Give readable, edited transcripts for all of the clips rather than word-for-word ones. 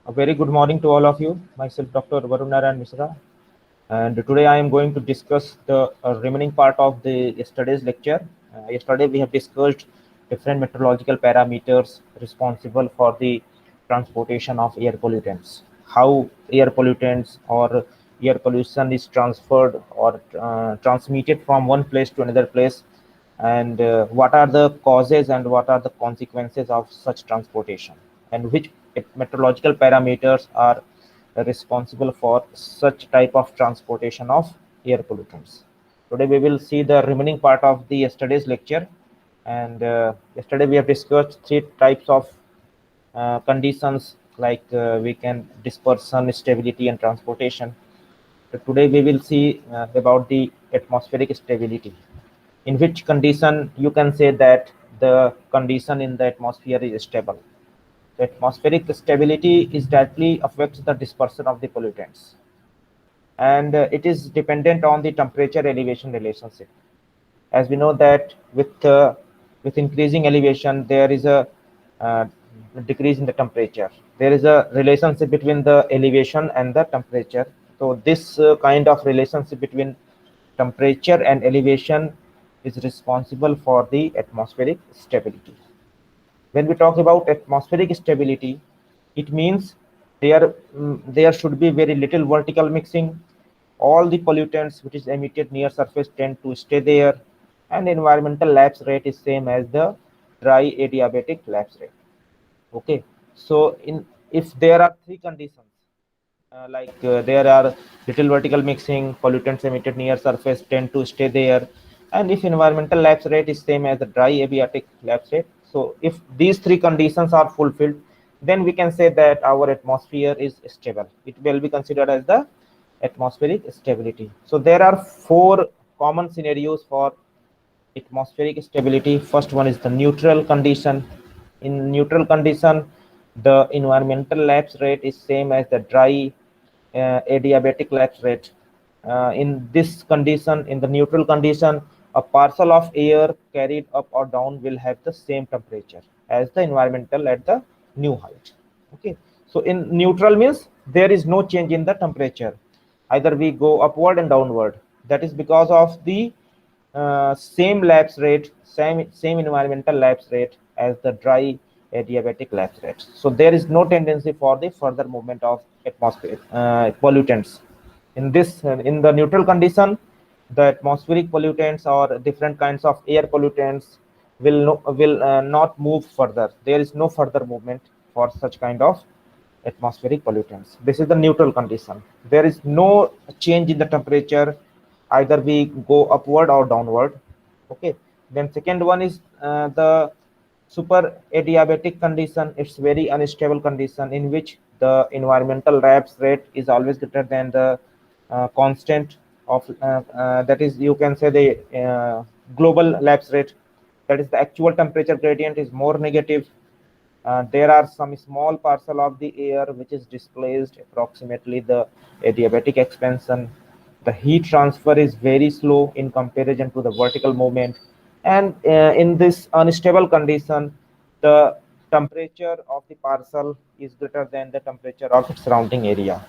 A very good morning to all of you. Myself, Dr. Varun Narayan Misra, and today I am going to discuss the remaining part of the yesterday's lecture. Yesterday we have discussed different meteorological parameters responsible for the transportation of air pollutants, how air pollutants or air pollution is transferred or transmitted from one place to another place, and what are the causes and what are the consequences of such transportation, and which meteorological parameters are responsible for such type of transportation of air pollutants. Today we will see the remaining part of the yesterday's lecture, and yesterday we have discussed three types of conditions, like we can dispersion, stability, and transportation. Today we will see about the atmospheric stability, in which condition you can say that the condition in the atmosphere is stable. The atmospheric stability is directly affects the dispersion of the pollutants, and it is dependent on the temperature elevation relationship. As we know that with increasing elevation there is a uh, decrease in the temperature. There is a relationship between the elevation and the temperature. So this kind of relationship between temperature and elevation is responsible for the atmospheric stability. When we talk about atmospheric stability, it means there should be very little vertical mixing. All the pollutants which is emitted near surface tend to stay there, and environmental lapse rate is same as the dry adiabatic lapse rate. Okay, so in if there are three conditions, there are little vertical mixing, pollutants emitted near surface tend to stay there, and if environmental lapse rate is same as the dry abatic lapse rate. So if these three conditions are fulfilled, then we can say that our atmosphere is stable. It will be considered as the atmospheric stability. So there are four common scenarios for atmospheric stability. First one is the neutral condition. In neutral condition, the environmental lapse rate is same as the dry adiabatic lapse rate. In this condition, in the neutral condition, a parcel of air carried up or down will have the same temperature as the environmental at the new height. Okay, so in neutral means there is no change in the temperature. Either we go upward and downward. That is because of the same lapse rate, same environmental lapse rate as the dry adiabatic lapse rate. So there is no tendency for the further movement of atmosphere pollutants. In the neutral condition, the atmospheric pollutants or different kinds of air pollutants will not move further. There is no further movement for such kind of atmospheric pollutants. This is the neutral condition. There is no change in the temperature, either we go upward or downward. Okay, then second one is the super adiabatic condition. It's very unstable condition in which the environmental lapse rate is always greater than the constant of that is, you can say, the global lapse rate. That is, the actual temperature gradient is more negative. There are some small parcel of the air which is displaced, approximately the adiabatic expansion. The heat transfer is very slow in comparison to the vertical movement, and in this unstable condition, the temperature of the parcel is greater than the temperature of its surrounding area.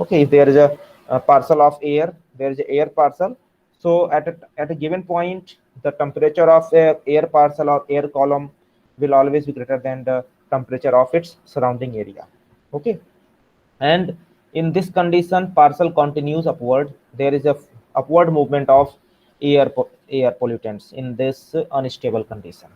Okay, if there is a parcel of air, there is a air parcel. So at a given point, the temperature of a air parcel or air column will always be greater than the temperature of its surrounding area. Okay, and in this condition, parcel continues upward. There is a upward movement of air pollutants in this unstable condition.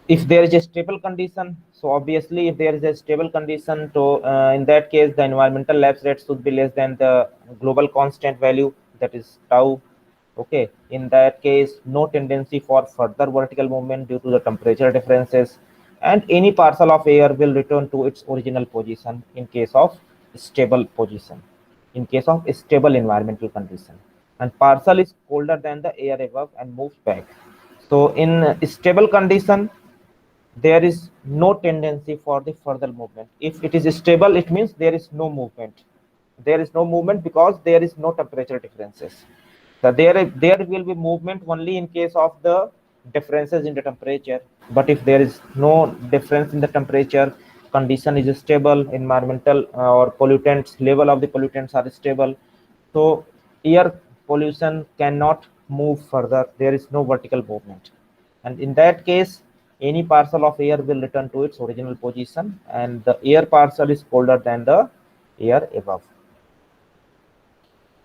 If there is a stable condition, so obviously if there is a stable condition, so in that case the environmental lapse rate should be less than the global constant value, that is tau. Okay, in that case no tendency for further vertical movement due to the temperature differences, and any parcel of air will return to its original position in case of stable position, in case of stable environmental condition, and parcel is colder than the air above and moves back. So in stable condition, there is no tendency for the further movement. If it is stable, it means there is no movement. There is no movement because there is no temperature differences. So there will be movement only in case of the differences in the temperature. But if there is no difference in the temperature, condition is stable, environmental or pollutants level of the pollutants are stable, so air pollution cannot move further. There is no vertical movement, and in that case any parcel of air will return to its original position, and the air parcel is colder than the air above.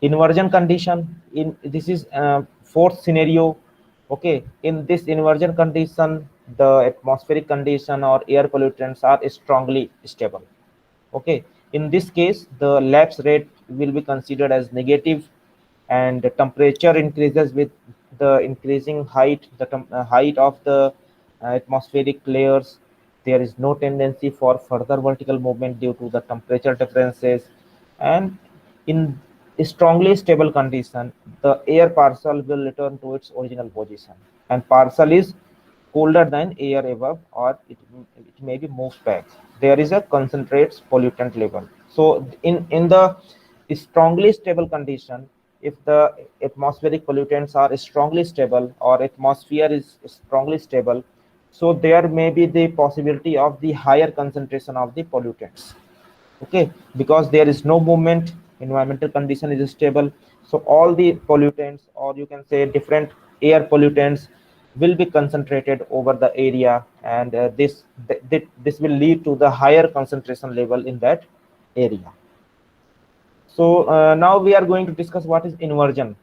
Inversion condition, in this is fourth scenario. Okay, in this inversion condition the atmospheric condition or air pollutants are strongly stable. Okay, in this case the lapse rate will be considered as negative, and the temperature increases with the increasing height, the height of the atmospheric layers. There is no tendency for further vertical movement due to the temperature differences, and in a strongly stable condition the air parcel will return to its original position, and parcel is colder than air above, or it may be moved back. There is a concentrates pollutant level. So in the strongly stable condition, if the atmospheric pollutants are strongly stable or atmosphere is strongly stable, so there may be the possibility of the higher concentration of the pollutants. Okay, because there is no movement, environmental condition is stable, so all the pollutants, or you can say different air pollutants, will be concentrated over the area, and this will lead to the higher concentration level in that area. So now we are going to discuss what is inversion.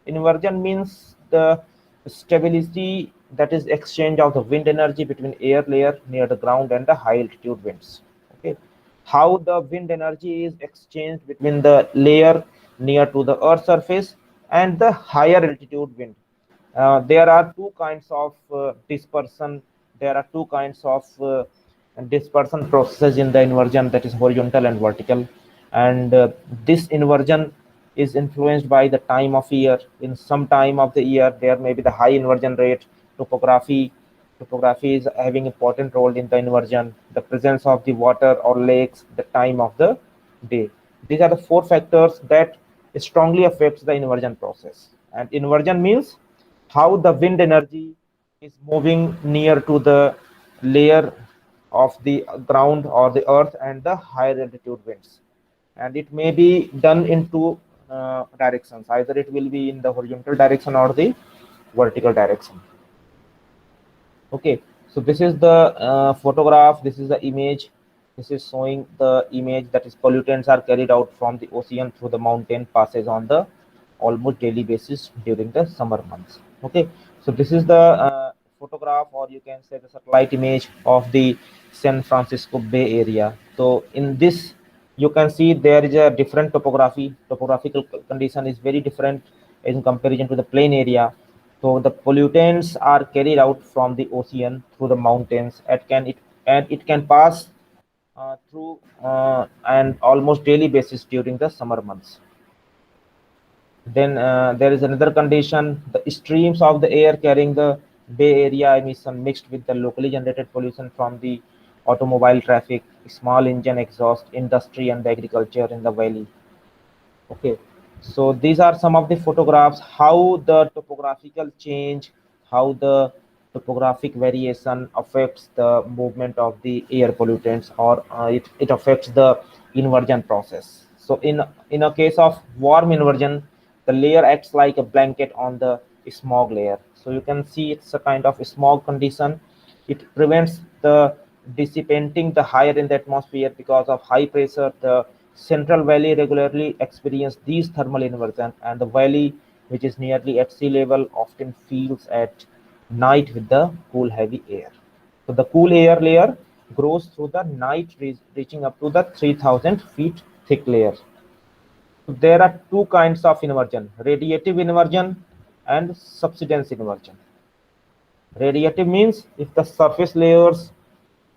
Inversion means the stability, that is exchange of the wind energy between air layer near the ground and the high altitude winds. Okay, how the wind energy is exchanged between the layer near to the earth surface and the higher altitude wind. There are two kinds of dispersion. There are two kinds of dispersion processes in the inversion, that is horizontal and vertical, and this inversion is influenced by the time of year. In some time of the year there may be the high inversion rate. Topography is having important role in the inversion, the presence of the water or lakes, the time of the day. These are the four factors that strongly affects the inversion process. And inversion means how the wind energy is moving near to the layer of the ground or the earth and the higher altitude winds. And it may be done in two directions, either it will be in the horizontal direction or the vertical direction. Okay, so this is the photograph, this is the image, this is showing the image, that is pollutants are carried out from the ocean through the mountain passes on the almost daily basis during the summer months. Okay, so this is the photograph, or you can say the satellite image of the San Francisco Bay Area. So in this you can see there is a different topographical condition is very different in comparison to the plain area. So the pollutants are carried out from the ocean through the mountains, and it can pass through an almost daily basis during the summer months. Then there is another condition, the streams of the air carrying the Bay Area emission mixed with the locally generated pollution from the automobile traffic, small engine exhaust, industry, and the agriculture in the valley. Okay, so these are some of the photographs, how the topographical change, how the topographic variation affects the movement of the air pollutants, or it affects the inversion process. So in a case of warm inversion, the layer acts like a blanket on the smog layer. So you can see it's a kind of smog condition. It prevents the dissipating the higher in the atmosphere. Because of high pressure, the Central Valley regularly experience these thermal inversion, and the valley, which is nearly at sea level, often feels at night with the cool heavy air. So the cool air layer grows through the night, reaching up to the 3000 feet thick layer. So there are two kinds of inversion, radiative inversion and subsidence inversion. Radiative means if the surface layers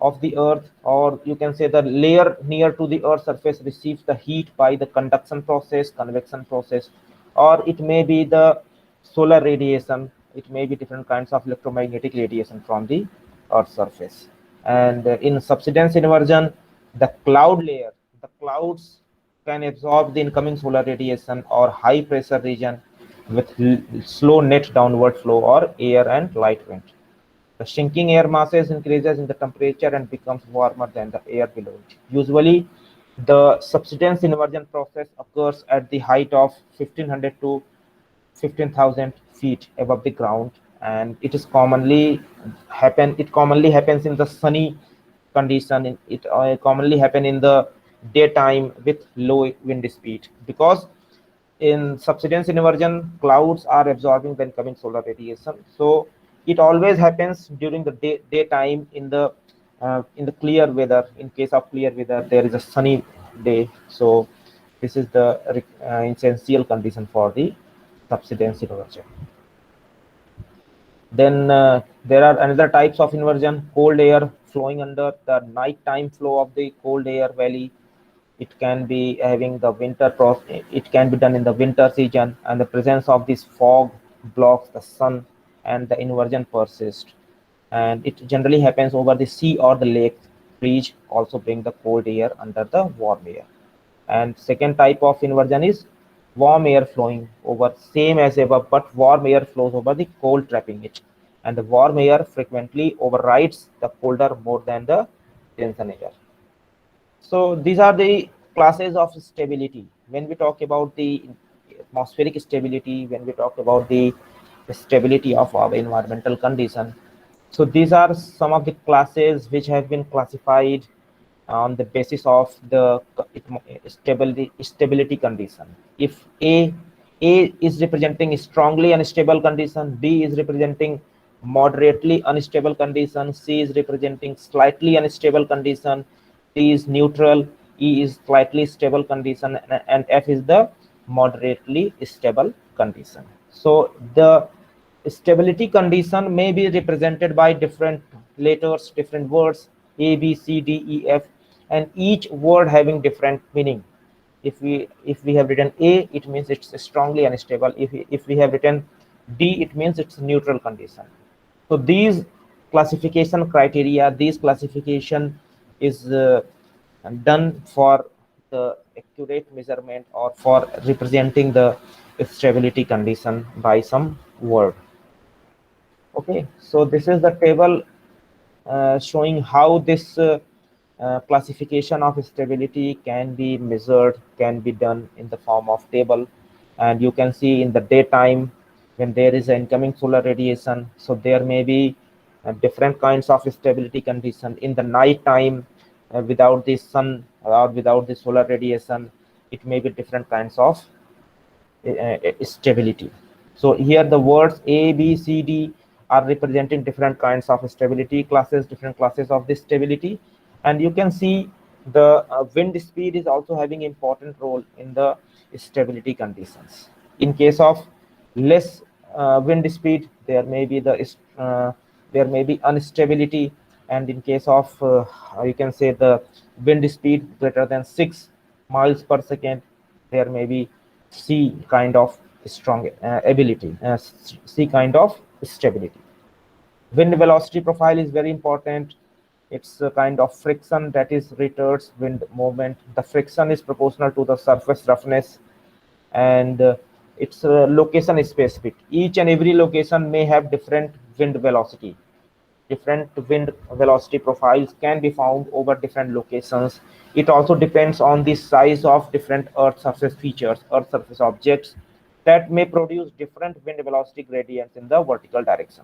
of the earth, or you can say the layer near to the earth surface, receives the heat by the conduction process, convection process, or it may be the solar radiation, it may be different kinds of electromagnetic radiation from the earth surface. And in subsidence inversion, the cloud layer, the clouds can absorb the incoming solar radiation or high pressure region with slow net downward flow or air and light wind. The shrinking air masses increases in the temperature and becomes warmer than the air below it. Usually, the subsidence inversion process occurs at the height of 1500 to 15,000 feet above the ground, and it commonly happens in the sunny condition. It commonly happen in the daytime with low wind speed, because in subsidence inversion clouds are absorbing the incoming solar radiation, so it always happens during the daytime in the clear weather. In case of clear weather, there is a sunny day, so this is the essential condition for the subsidence inversion. Then there are another types of inversion: cold air flowing under the nighttime flow of the cold air valley. It can be having the it can be done in the winter season, and the presence of this fog blocks the sun and the inversion persists, and it generally happens over the sea or the lake. Freeze also bring the cold air under the warm air. And second type of inversion is warm air flowing over, same as above, but warm air flows over the cold, trapping it, and the warm air frequently overrides the colder more than the denser air. So these are the classes of stability. When we talk about the atmospheric stability, when we talk about the stability of our environmental condition, so these are some of the classes which have been classified on the basis of the stability condition. If A is representing strongly unstable condition, B is representing moderately unstable condition, C is representing slightly unstable condition, D is neutral, E is slightly stable condition, and F is the moderately stable condition. So the stability condition may be represented by different letters, different words: A, B, C, D, E, F, and each word having different meaning. If we have written A, it means it's strongly unstable. If we have written D, it means it's neutral condition. So these classification criteria, these classification is done for the accurate measurement or for representing the stability condition by some word. Okay, so this is the table showing how this classification of stability can be measured, can be done in the form of table. And you can see in the daytime, when there is incoming solar radiation, so there may be different kinds of stability condition. In the night time, without the sun or without the solar radiation, it may be different kinds of stability. So here the words A, B, C, D are representing different kinds of stability classes, different classes of this stability. And you can see the wind speed is also having important role in the stability conditions. In case of less wind speed, there may be instability, and in case of you can say the wind speed greater than 6 miles per second, there may be C kind of strong ability, C kind of stability. Wind velocity profile is very important. It's a kind of friction that is retards wind movement. The friction is proportional to the surface roughness, and its location specific. Each and every location may have different wind velocity. Different wind velocity profiles can be found over different locations. It also depends on the size of different earth surface features, earth surface objects, that may produce different wind velocity gradients in the vertical direction.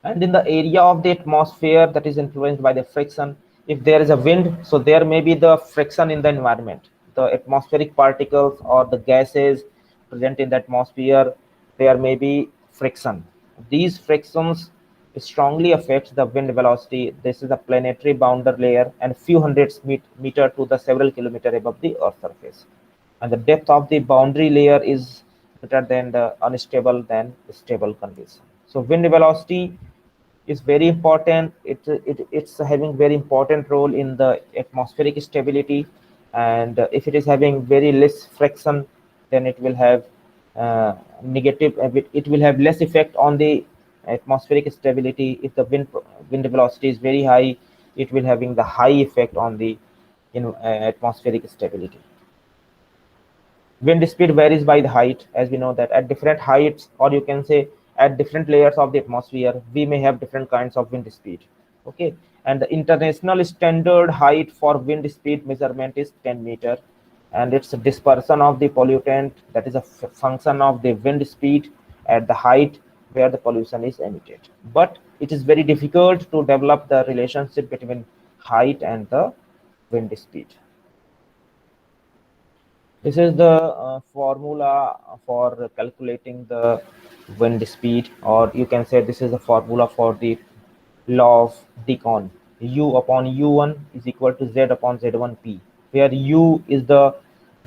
And in the area of the atmosphere that is influenced by the friction, if there is a wind, so there may be the friction in the environment. The atmospheric particles or the gases present in the atmosphere, there may be friction. These frictions strongly affect the wind velocity. This is a planetary boundary layer and few hundreds meter to the several kilometer above the earth surface. And the depth of the boundary layer is greater than the unstable than stable condition. So wind velocity is very important. It's having very important role in the atmospheric stability, and if it is having very less friction, then it will have negative. It will have less effect on the atmospheric stability. If the wind velocity is very high, it will having the high effect on the atmospheric stability. Wind speed varies by the height, as we know that at different heights, or you can say at different layers of the atmosphere, we may have different kinds of wind speed. Okay, and the international standard height for wind speed measurement is 10 meter, and it's a dispersion of the pollutant, that is a function of the wind speed at the height where the pollution is emitted. But it is very difficult to develop the relationship between height and the wind speed. This is the formula for calculating the wind speed, or you can say this is the formula for the law of decon. U upon U1 is equal to Z upon Z1P, where U is the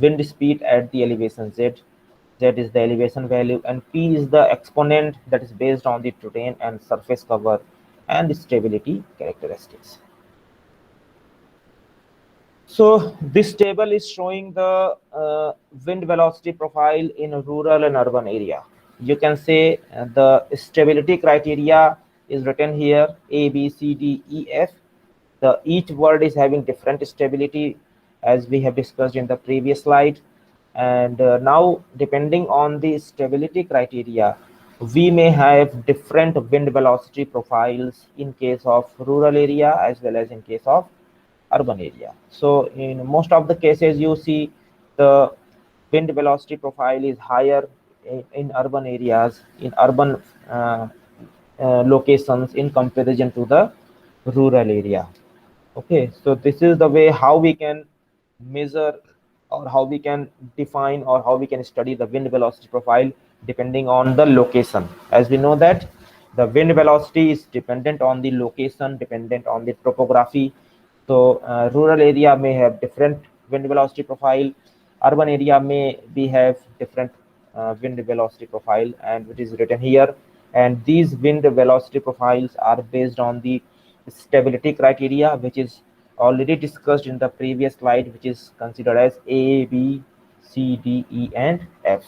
wind speed at the elevation Z, Z is the elevation value, and P is the exponent that is based on the terrain and surface cover and stability characteristics. So this table is showing the wind velocity profile in a rural and urban area. You can say the stability criteria is written here, A, B, C, D, E, F. Each word is having different stability, as we have discussed in the previous slide. And now, depending on the stability criteria, we may have different wind velocity profiles in case of rural area as well as in case of urban area. So in most of the cases, you see the wind velocity profile is higher in urban areas, in urban locations in comparison to the rural area. Okay, so this is the way how we can measure, or how we can define, or how we can study the wind velocity profile depending on the location. As we know that the wind velocity is dependent on the location, dependent on the topography. So rural area may have different wind velocity profile, urban area may be have different wind velocity profile, and it is written here. And these wind velocity profiles are based on the stability criteria, which is already discussed in the previous slide, which is considered as A, B, C, D, E, and F.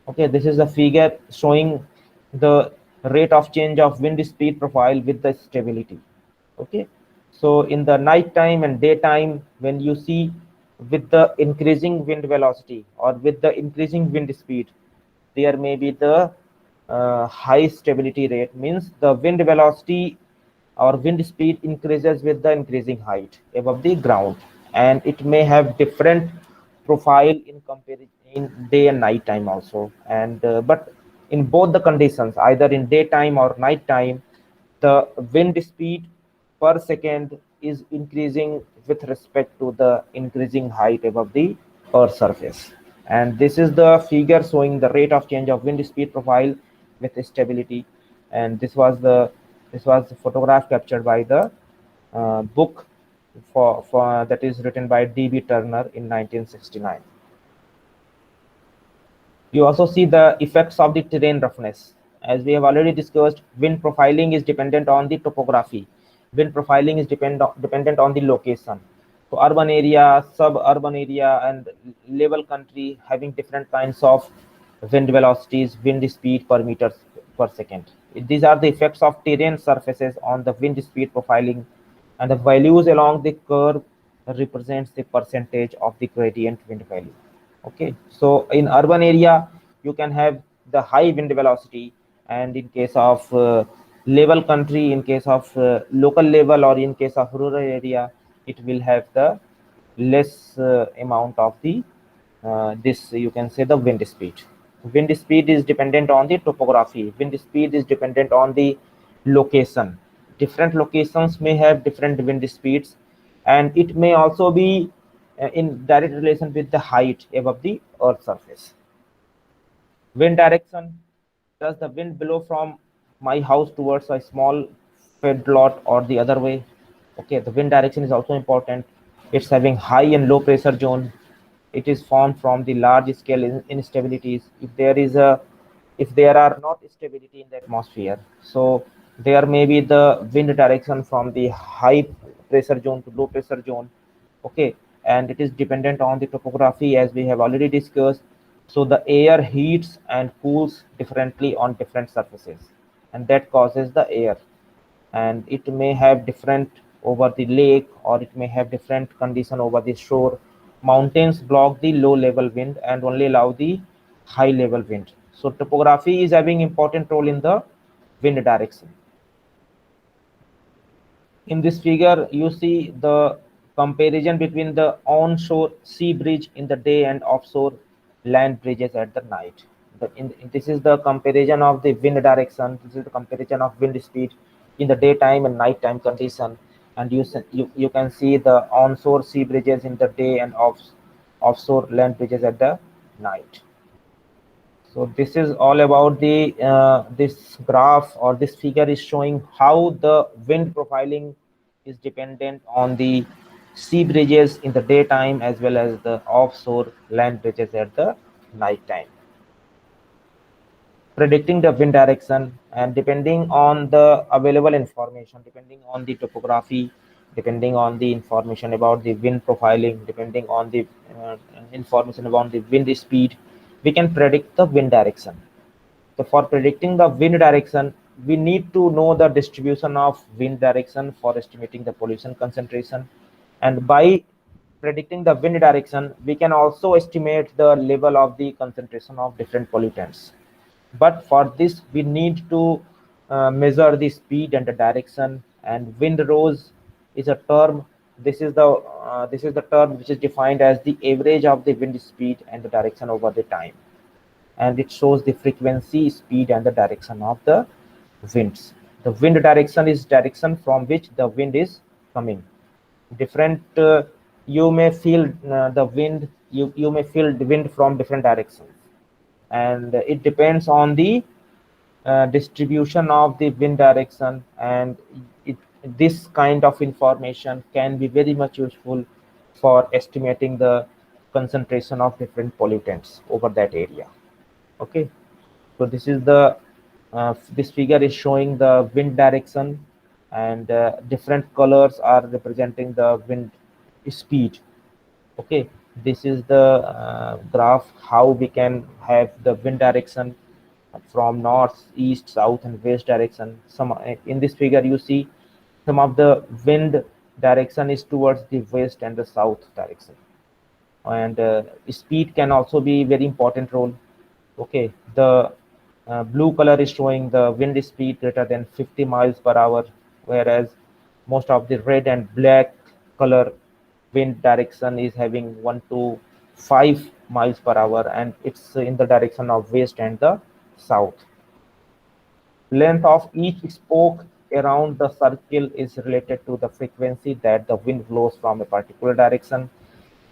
Okay, this is a figure showing the rate of change of wind speed profile with the stability. Okay, so in the night time and daytime, when you see with the increasing wind velocity or with the increasing wind speed, there may be the high stability rate, means the wind velocity or wind speed increases with the increasing height above the ground, and it may have different profile in comparison in day and night time also. And but in both the conditions, either in daytime or night time, the wind speed per second is increasing with respect to the increasing height above the earth surface. And this is the figure showing the rate of change of wind speed profile with stability. And this was the photograph captured by the book for that is written by D.B. Turner in 1969. You also see the effects of the terrain roughness. As we have already discussed, wind profiling is dependent on the topography. Wind profiling is dependent on the location. So urban area, suburban area, and level country having different kinds of wind velocities, wind speed per meter per second. These are the effects of terrain surfaces on the wind speed profiling, and the values along the curve represents the percentage of the gradient wind value. Okay, so in urban area you can have the high wind velocity, and in case of level country, in case of local level, or in case of rural area, it will have the less amount of the this, you can say, the wind speed. Wind speed is dependent on the topography, wind speed is dependent on the location. Different locations may have different wind speeds, and it may also be in direct relation with the height above the earth surface. Wind direction: does the wind blow from my house towards a small field lot or the other way? Okay, the wind direction is also important. It's having high and low pressure zone. It is formed from the large scale instabilities. If there are not stability in the atmosphere, so there may be the wind direction from the high pressure zone to low pressure zone. Okay, and it is dependent on the topography, as we have already discussed. So the air heats and cools differently on different surfaces, and that causes the air, and it may have different over the lake, or it may have different condition over the shore. Mountains block the low level wind and only allow the high level wind. So topography is having important role in the wind direction. In this figure, you see the comparison between the onshore sea bridge in the day and offshore land bridges at the night. This is the comparison of the wind direction. This is the comparison of wind speed in the daytime and nighttime condition. And you can see the onshore sea bridges in the day and offshore land bridges at the night. So this is all about the this graph, or this figure is showing how the wind profiling is dependent on the sea bridges in the daytime as well as the offshore land bridges at the night time. Predicting the wind direction, and depending on the available information, depending on the topography, depending on the information about the wind profiling, depending on the information about the wind speed, we can predict the wind direction. So for predicting the wind direction, we need to know the distribution of wind direction for estimating the pollution concentration. And by predicting the wind direction, we can also estimate the level of the concentration of different pollutants. But for this, we need to measure the speed and the direction. And wind rose is a term. This is the term which is defined as the average of the wind speed and the direction over the time, and it shows the frequency, speed, and the direction of the winds. The wind direction is direction from which the wind is coming. Different, you may feel the wind. You may feel the wind from different directions, and it depends on the distribution of the wind direction. And this kind of information can be very much useful for estimating the concentration of different pollutants over that area. Okay, so this is the this figure is showing the wind direction, and different colors are representing the wind speed. Okay, this is the graph how we can have the wind direction from north, east, south, and west direction. Some in this figure you see some of the wind direction is towards the west and the south direction. And speed can also be very important role. Okay, the blue color is showing the wind speed greater than 50 miles per hour, whereas most of the red and black color wind direction is having 1 to 5 miles per hour, and it's in the direction of west and the south. Length of each spoke around the circle is related to the frequency that the wind blows from a particular direction.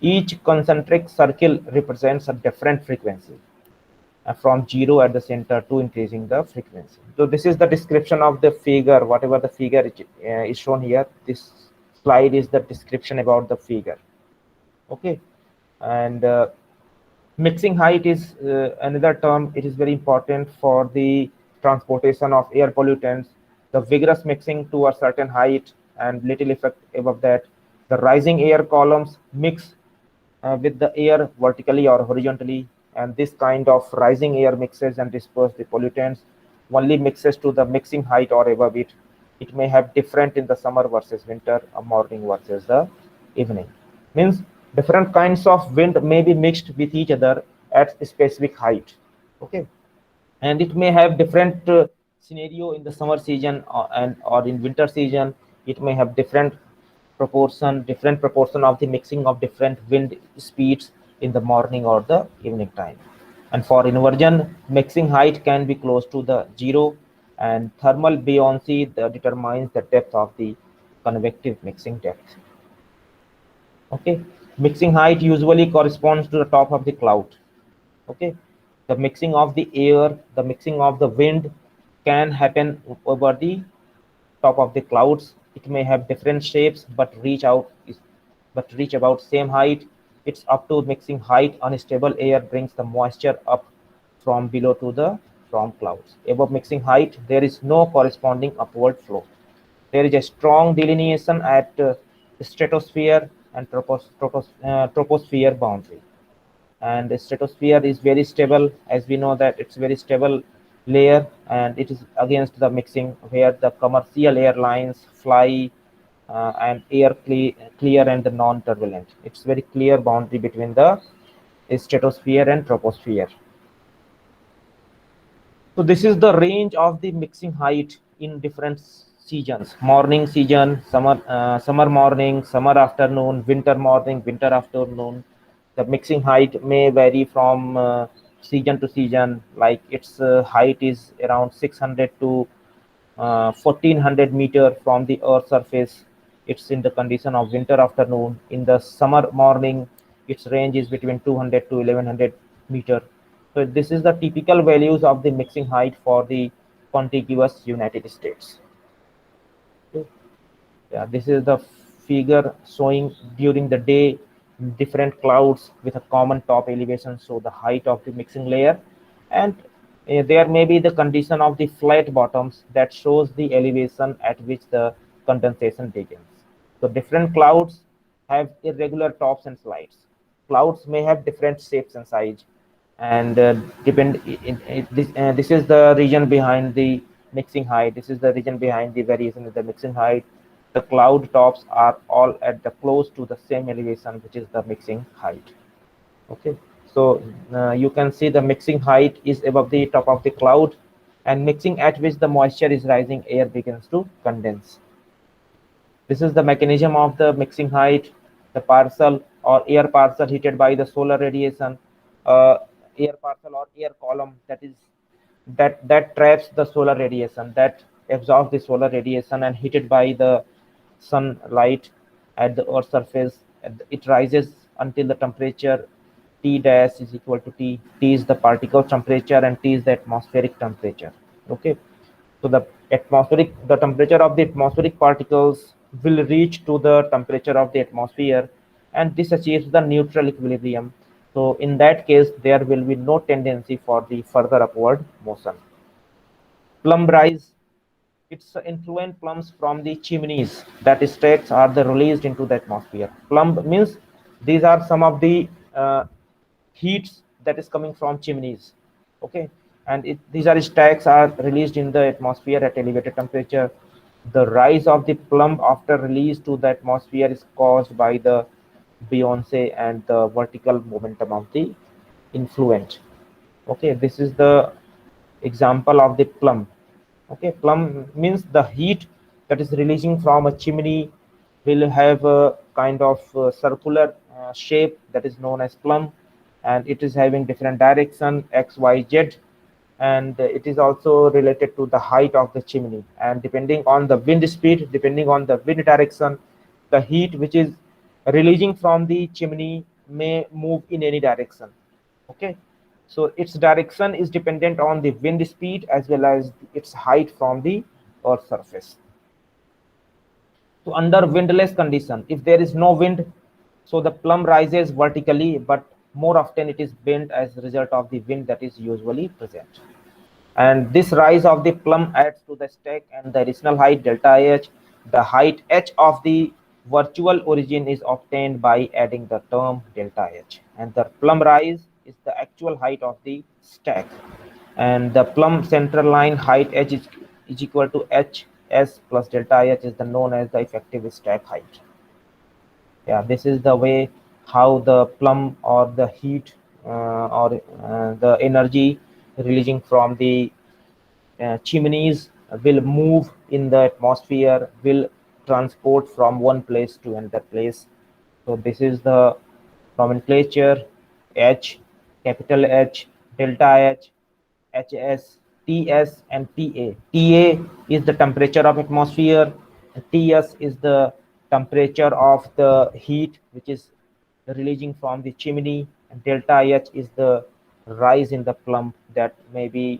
Each concentric circle represents a different frequency, from 0 at the center to increasing the frequency. So this is the description of the figure. Whatever the figure is shown here, this slide is the description about the figure. Okay, and mixing height is another term. It is very important for the transportation of air pollutants. The vigorous mixing to a certain height and little effect above that. The rising air columns mix with the air vertically or horizontally, and this kind of rising air mixes and disperse the pollutants. Only mixes to the mixing height or above it. It may have different in the summer versus winter, a morning versus the evening. Means different kinds of wind may be mixed with each other at a specific height. Okay, and it may have different scenario in the summer season, or in winter season. It may have different proportion of the mixing of different wind speeds in the morning or the evening time. And for inversion, mixing height can be close to the 0, and thermal buoyancy determines the depth of the convective mixing depth. Okay, mixing height usually corresponds to the top of the cloud. Okay, the mixing of the air, the mixing of the wind can happen over the top of the clouds. It may have different shapes but reach about same height. It's up to mixing height. Unstable air brings the moisture up from below to the from clouds. Above mixing height, there is no corresponding upward flow. There is a strong delineation at stratosphere and troposphere boundary. And the stratosphere is very stable, as we know that it's very stable layer, and it is against the mixing where the commercial airlines fly, and air clear and the non-turbulent. It's very clear boundary between the stratosphere and troposphere. So this is the range of the mixing height in different seasons: morning season, summer morning, summer afternoon, winter morning, winter afternoon. The mixing height may vary from season to season. Like its height is around 600 to 1400 meter from the earth surface. It's in the condition of winter afternoon. In the summer morning, its range is between 200 to 1100 meter. So this is the typical values of the mixing height for the contiguous United States. Okay. Yeah, this is the figure showing during the day different clouds with a common top elevation, so the height of the mixing layer. And there may be the condition of the flat bottoms that shows the elevation at which the condensation begins. So different clouds have irregular tops and slides. Clouds may have different shapes and size, and this is the region behind the mixing height. This is the region behind the variation in the mixing height. The cloud tops are all at the close to the same elevation, which is the mixing height. Okay, so you can see the mixing height is above the top of the cloud, and mixing at which the moisture is rising, air begins to condense. This is the mechanism of the mixing height. The parcel or air parcel heated by the solar radiation, air parcel or air column that traps the solar radiation, that absorbs the solar radiation, and heated by the sunlight at the earth's surface. It rises until the temperature T dash is equal to T. T is the particle temperature and T is the atmospheric temperature. Okay, so the temperature of the atmospheric particles will reach to the temperature of the atmosphere, and this achieves the neutral equilibrium. So in that case, there will be no tendency for the further upward motion. Plumb rise. Its influent plumes from the chimneys that stacks are the released into the atmosphere. Plumb means these are some of the heats that is coming from chimneys. Okay, and these are stacks are released in the atmosphere at elevated temperature. The rise of the plumb after release to the atmosphere is caused by the buoyancy and the vertical momentum of the influent. Okay, this is the example of the plumb. Okay, plumb means the heat that is releasing from a chimney will have a kind of circular shape that is known as plumb, and it is having different direction x, y, z, and it is also related to the height of the chimney. And depending on the wind speed, depending on the wind direction, the heat which is releasing from the chimney may move in any direction. Okay, so its direction is dependent on the wind speed as well as its height from the earth surface. So under windless condition, if there is no wind, so the plumb rises vertically, but more often it is bent as a result of the wind that is usually present. And this rise of the plumb adds to the stack and the additional height delta h. The height h of the virtual origin is obtained by adding the term delta h, and the plumb rise is the actual height of the stack, and the plumb central line height h is equal to hs plus delta h is the known as the effective stack height. Yeah, this is the way how the plumb or the heat or the energy releasing from the chimneys will move in the atmosphere, will transport from one place to another place. So this is the nomenclature: H, capital H, delta H, HS, TS, and TA. TA is the temperature of atmosphere. TS is the temperature of the heat which is releasing from the chimney. And delta H is the rise in the plumb that may be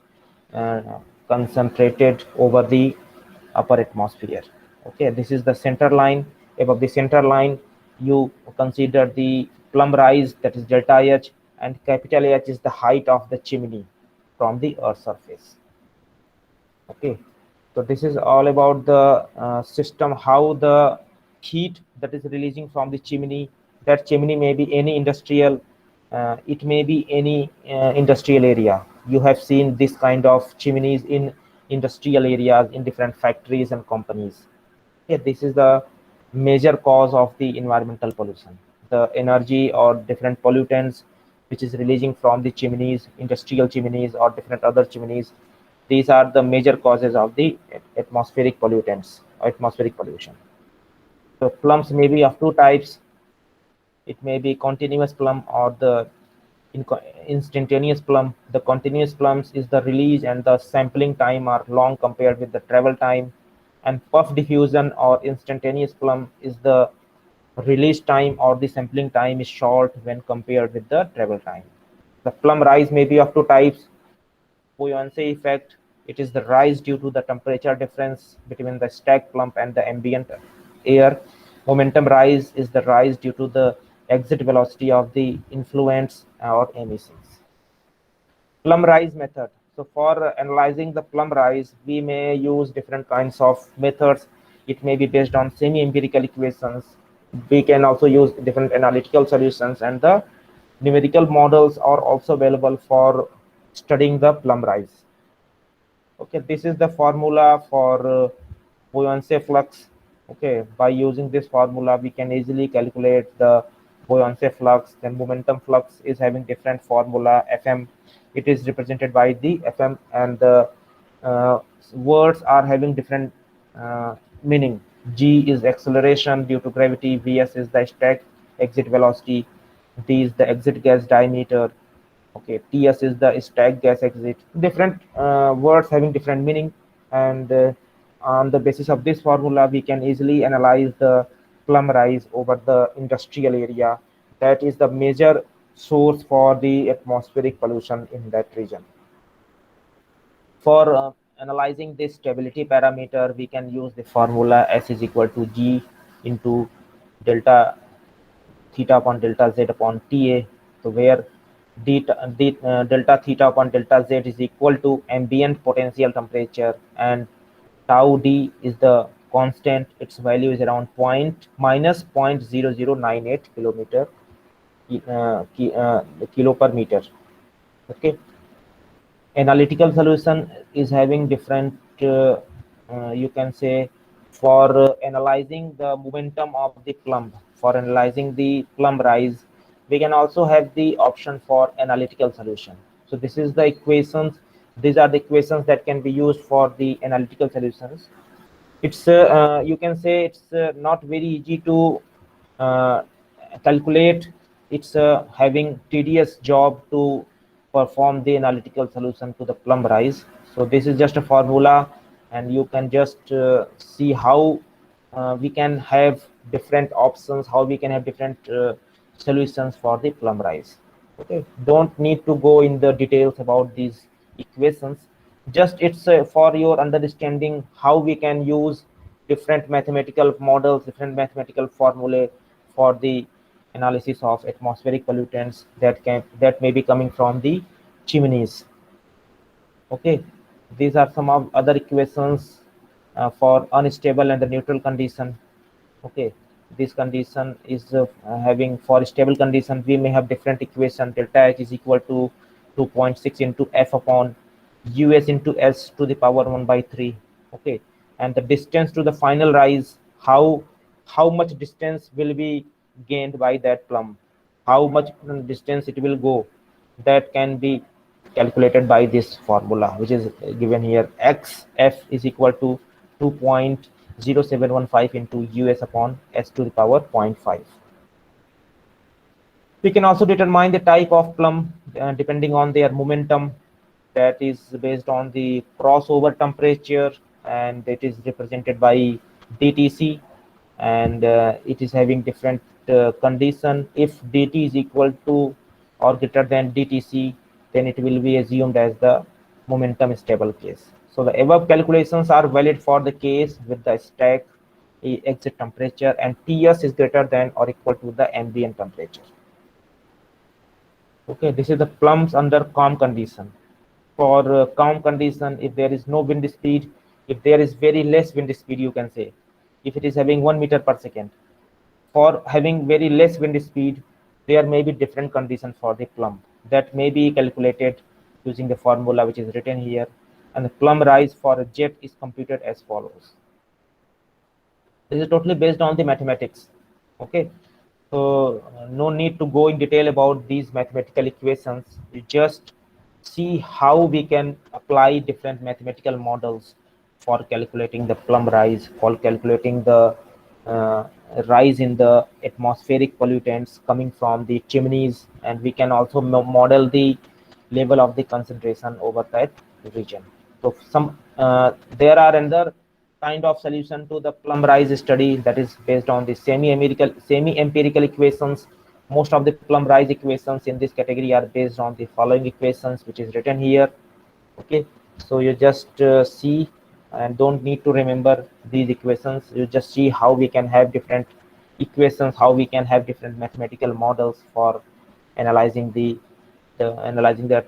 uh, concentrated over the upper atmosphere. Okay, this is the center line. Above the center line, you consider the plumb rise, that is delta H, and capital H is the height of the chimney from the earth surface. Okay, so this is all about the system, how the heat that is releasing from the chimney, that chimney may be any industrial, it may be any industrial area. You have seen this kind of chimneys in industrial areas, in different factories and companies. Okay, this is the major cause of the environmental pollution, the energy or different pollutants which is releasing from the chimneys, industrial chimneys or different other chimneys. These are the major causes of the atmospheric pollutants or atmospheric pollution. So plums may be of two types. It may be continuous plum or the instantaneous plum. The continuous plums is the release and the sampling time are long compared with the travel time, and puff diffusion or instantaneous plum is the release time or the sampling time is short when compared with the travel time. The plum rise may be of two types. Buoyancy effect, it is the rise due to the temperature difference between the stacked plum and the ambient air. Momentum rise is the rise due to the exit velocity of the influents or emissions. Plum rise method. So for analyzing the plum rise, we may use different kinds of methods. It may be based on semi-empirical equations. We can also use different analytical solutions, and the numerical models are also available for studying the plum rise. Okay, this is the formula for buoyancy flux. Okay, by using this formula, we can easily calculate the buoyancy flux. Then momentum flux is having different formula. Fm, it is represented by the Fm, and the words are having different meaning. G is acceleration due to gravity. Vs is the stack exit velocity. D is the exit gas diameter. Okay, TS is the stack gas exit. Different words having different meaning, and on the basis of this formula, we can easily analyze the plum rise over the industrial area. That is the major source for the atmospheric pollution in that region. For analyzing this stability parameter, we can use the formula S is equal to G into delta theta upon delta Z upon TA. So where delta theta upon delta Z is equal to ambient potential temperature, and tau D is the constant. Its value is around minus 0.0098 kilo per meter. Okay. Analytical solution is having different, you can say, for analyzing the momentum of the plum, for analyzing the plum rise, we can also have the option for analytical solution. So this is the equations. These are the equations that can be used for the analytical solutions. It's you can say it's not very easy to uh, calculate. It's having tedious job to perform the analytical solution to the plum rise. So this is just a formula, and you can just see how we can have different options, how we can have different solutions for the plum rise. Okay, don't need to go in the details about these equations. Just it's for your understanding how we can use different mathematical models, different mathematical formulae for the analysis of atmospheric pollutants that may be coming from the chimneys. Okay, these are some of other equations for unstable and the neutral condition. Okay, this condition is having, for stable condition we may have different equation. Delta H is equal to 2.6 into F upon US into S to the power 1 by 3. Okay, and the distance to the final rise, how much distance will be gained by that plum, how much distance it will go, that can be calculated by this formula, which is given here. XF is equal to 2.0715 into US upon S to the power 0.5. We can also determine the type of plum depending on their momentum. That is based on the crossover temperature, and it is represented by DTC, and it is having different condition. If DT is equal to or greater than DTC, then it will be assumed as the momentum stable case. So the above calculations are valid for the case with the stack exit temperature and TS is greater than or equal to the ambient temperature. Okay, this is the plums under calm condition. For calm condition, if there is no wind speed, if there is very less wind speed, you can say, if it is having 1 meter per second, for having very less wind speed, there may be different conditions for the plum that may be calculated using the formula which is written here, and the plum rise for a jet is computed as follows. This is totally based on the mathematics. Okay, so no need to go in detail about these mathematical equations. You just see how we can apply different mathematical models for calculating the plumb rise, for calculating the uh, rise in the atmospheric pollutants coming from the chimneys, and we can also model the level of the concentration over that region. So some there are another kind of solution to the plumb rise study that is based on the semi-empirical equations. Most of the plumb rise equations in this category are based on the following equations, which is written here. Okay, so you just see and don't need to remember these equations. You just see how we can have different equations, how we can have different mathematical models for analyzing analyzing that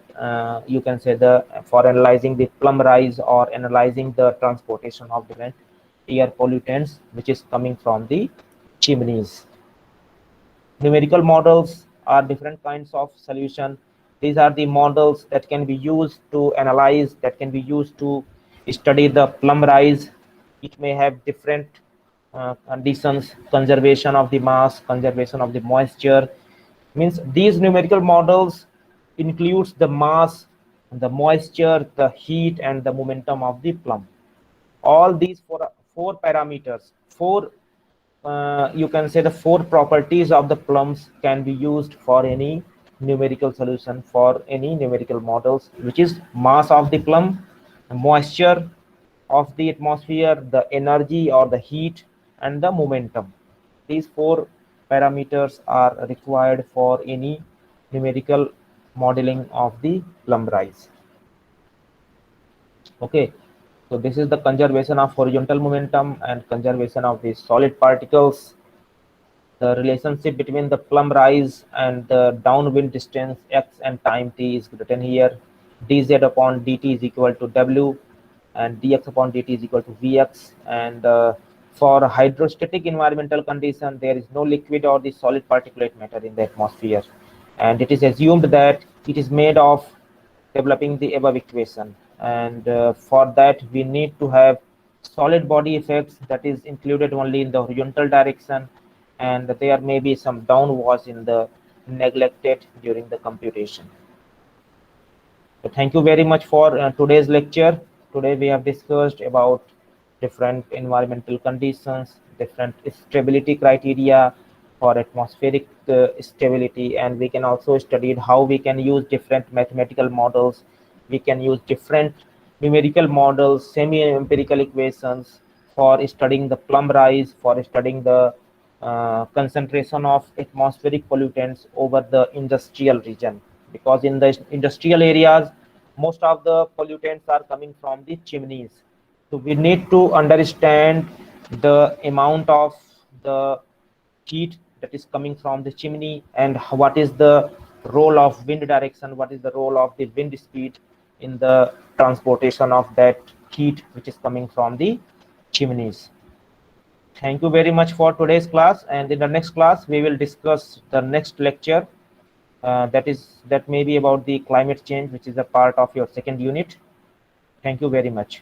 you can say the for analyzing the plumb rise or analyzing the transportation of different air pollutants which is coming from the chimneys. Numerical models are different kinds of solution. These are the models that can be used to analyze, that can be used to study the plumb rise. It may have different conditions: conservation of the mass, conservation of the moisture. Means these numerical models includes the mass, the moisture, the heat, and the momentum of the plumb. All these four parameters, four you can say the four properties of the plumbs can be used for any numerical solution, for any numerical models, which is mass of the plumb, moisture of the atmosphere, the energy or the heat, and the momentum. These four parameters are required for any numerical modeling of the plumb rise. Okay, so this is the conservation of horizontal momentum and conservation of the solid particles. The relationship between the plumb rise and the downwind distance x and time t is written here. Dz upon dt is equal to w, and dx upon dt is equal to vx. And for hydrostatic environmental condition, there is no liquid or the solid particulate matter in the atmosphere, and it is assumed that it is made of developing the above equation. And for that, we need to have solid body effects that is included only in the horizontal direction, and there may be some downwash in the neglected during the computation. So thank you very much for today's lecture. Today we have discussed about different environmental conditions, different stability criteria for atmospheric stability, and we can also study how we can use different mathematical models. We can use different numerical models, semi-empirical equations for studying the plumb rise, for studying the concentration of atmospheric pollutants over the industrial region, because in the industrial areas most of the pollutants are coming from the chimneys. So we need to understand the amount of the heat that is coming from the chimney, and what is the role of wind direction, what is the role of the wind speed in the transportation of that heat which is coming from the chimneys. Thank you very much for today's class, and in the next class we will discuss the next lecture that may be about the climate change, which is a part of your second unit. Thank you very much.